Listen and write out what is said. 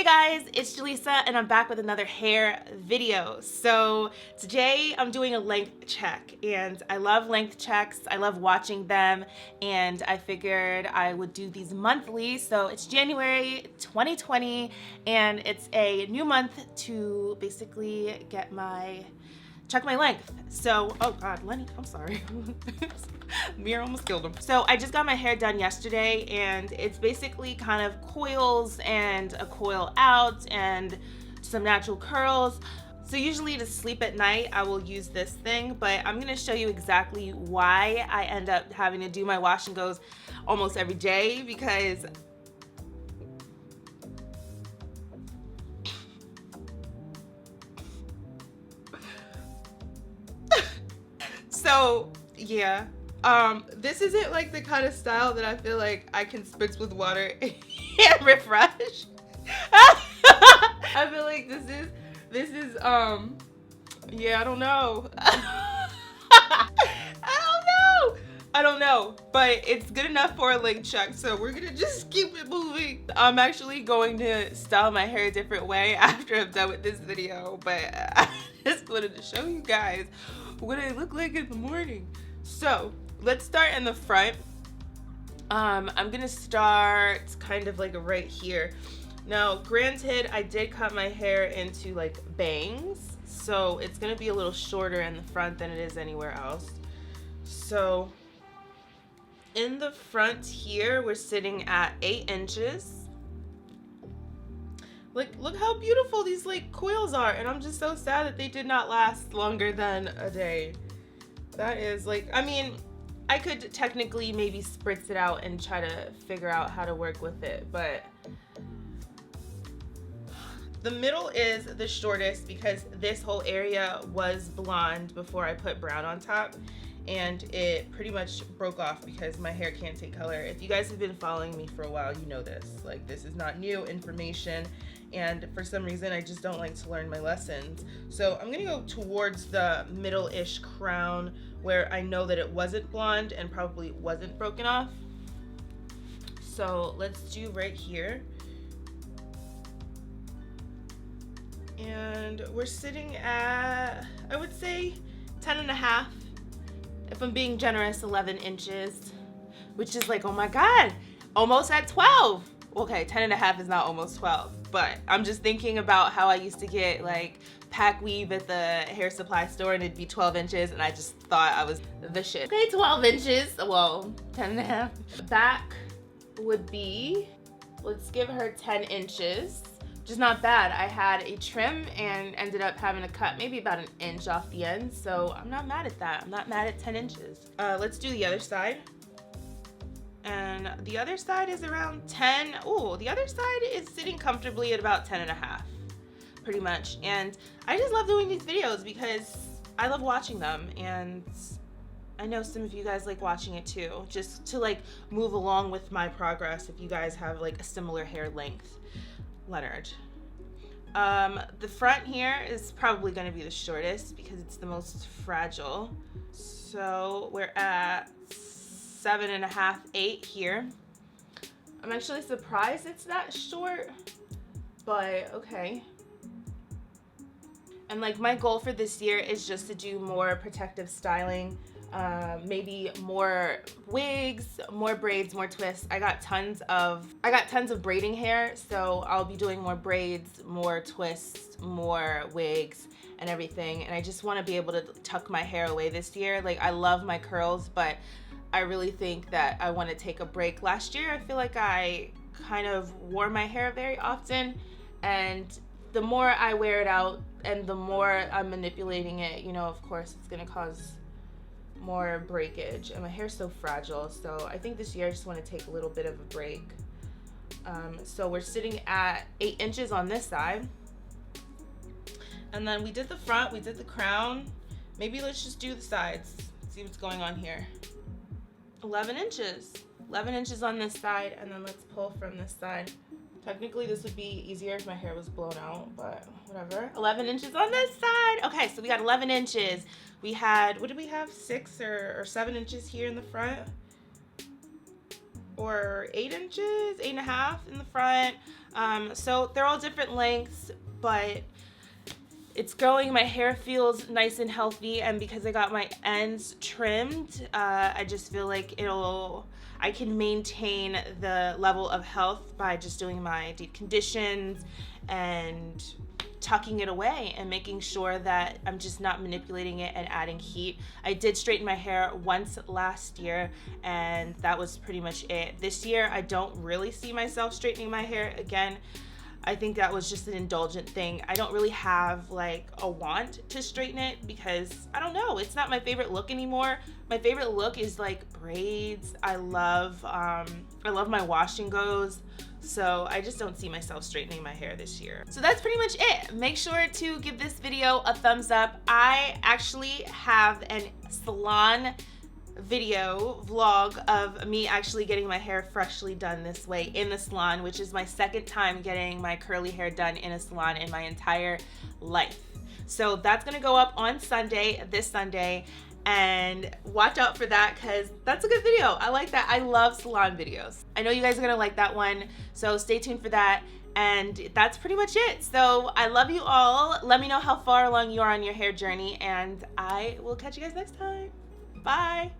guys, it's Jaleesa and I'm back with another hair video. So today I'm doing a length check and I love length checks. I love watching them and I figured I would do these monthly. So it's January 2020 and it's a new month to basically check my length. So, oh God, Lenny, I'm sorry. Mirror almost killed him. So I just got my hair done yesterday and it's basically kind of coils and a coil out and some natural curls. So usually to sleep at night, I will use this thing, but I'm gonna show you exactly why I end up having to do my wash and goes almost every day because so yeah. This isn't like the kind of style that I feel like I can spritz with water and refresh. I feel like this is yeah, I don't know. I don't know, but it's good enough for a length check, so we're gonna just keep it moving. I'm actually going to style my hair a different way after I'm done with this video, but I just wanted to show you guys what I look like in the morning. So let's start in the front. I'm gonna start kind of like right here. Now, granted, I did cut my hair into like bangs, so it's gonna be a little shorter in the front than it is anywhere else. So in the front here, we're sitting at 8 inches. Like, look how beautiful these like coils are, and I'm just so sad that they did not last longer than a day. That is like, I mean, I could technically maybe spritz it out and try to figure out how to work with it, but the middle is the shortest because this whole area was blonde before I put brown on top, and it pretty much broke off because my hair can't take color. If you guys have been following me for a while, you know this. Like, this is not new information, and for some reason I just don't like to learn my lessons. So I'm gonna go towards the middle-ish crown where I know that it wasn't blonde and probably wasn't broken off. So let's do right here. And we're sitting at, I would say 10.5. If I'm being generous, 11 inches, which is like, oh my God, almost at 12. Okay, 10.5 is not almost 12, but I'm just thinking about how I used to get like pack weave at the hair supply store and it'd be 12 inches and I just thought I was the shit. Okay, 12 inches, well, 10.5. Back would be, let's give her 10 inches, which is not bad. I had a trim and ended up having to cut maybe about 1 inch off the end, so I'm not mad at that. I'm not mad at 10 inches. Let's do the other side. And the other side is around 10. Oh, the other side is sitting comfortably at about 10.5, pretty much. And I just love doing these videos because I love watching them, and I know some of you guys like watching it too, just to like move along with my progress if you guys have like a similar hair length. Leonard. The front here is probably going to be the shortest because it's the most fragile. So we're at 7.5, 8 here. I'm actually surprised it's that short, but okay. And like my goal for this year is just to do more protective styling. Maybe more wigs, more braids, more twists. I got tons of braiding hair, so I'll be doing more braids, more twists, more wigs and everything. And I just want to be able to tuck my hair away this year. Like, I love my curls, but I really think that I want to take a break. Last year, I feel like I kind of wore my hair very often, and the more I wear it out and the more I'm manipulating it, you know, of course it's going to cause more breakage, and my hair's so fragile, so I think this year I just want to take a little bit of a break. So we're sitting at 8 inches on this side, and then we did the front, we did the crown. Maybe let's just do the sides, see what's going on here. 11 inches on this side, and then let's pull from this side. Technically this would be easier if my hair was blown out, but whatever. 11 inches on this side. Okay, so we got 11 inches. We had, what did we have? 6 or 7 inches here in the front. Or 8 inches, 8.5 in the front. So they're all different lengths, but it's growing. My hair feels nice and healthy, and because I got my ends trimmed, I just feel like I can maintain the level of health by just doing my deep conditions and tucking it away and making sure that I'm just not manipulating it and adding heat. I did straighten my hair once last year, and that was pretty much it. This year, I don't really see myself straightening my hair again. I think that was just an indulgent thing. I don't really have like a want to straighten it because I don't know, it's not my favorite look anymore. My favorite look is like braids. I love my wash and goes. So I just don't see myself straightening my hair this year. So that's pretty much it. Make sure to give this video a thumbs up. I actually have an salon video vlog of me actually getting my hair freshly done this way in the salon, which is my second time getting my curly hair done in a salon in my entire life. So that's gonna go up on Sunday, this Sunday, and watch out for that because that's a good video. I like that. I love salon videos. I know you guys are gonna like that one, so stay tuned for that. And that's pretty much it. So I love you all. Let me know how far along you are on your hair journey, and I will catch you guys next time. Bye.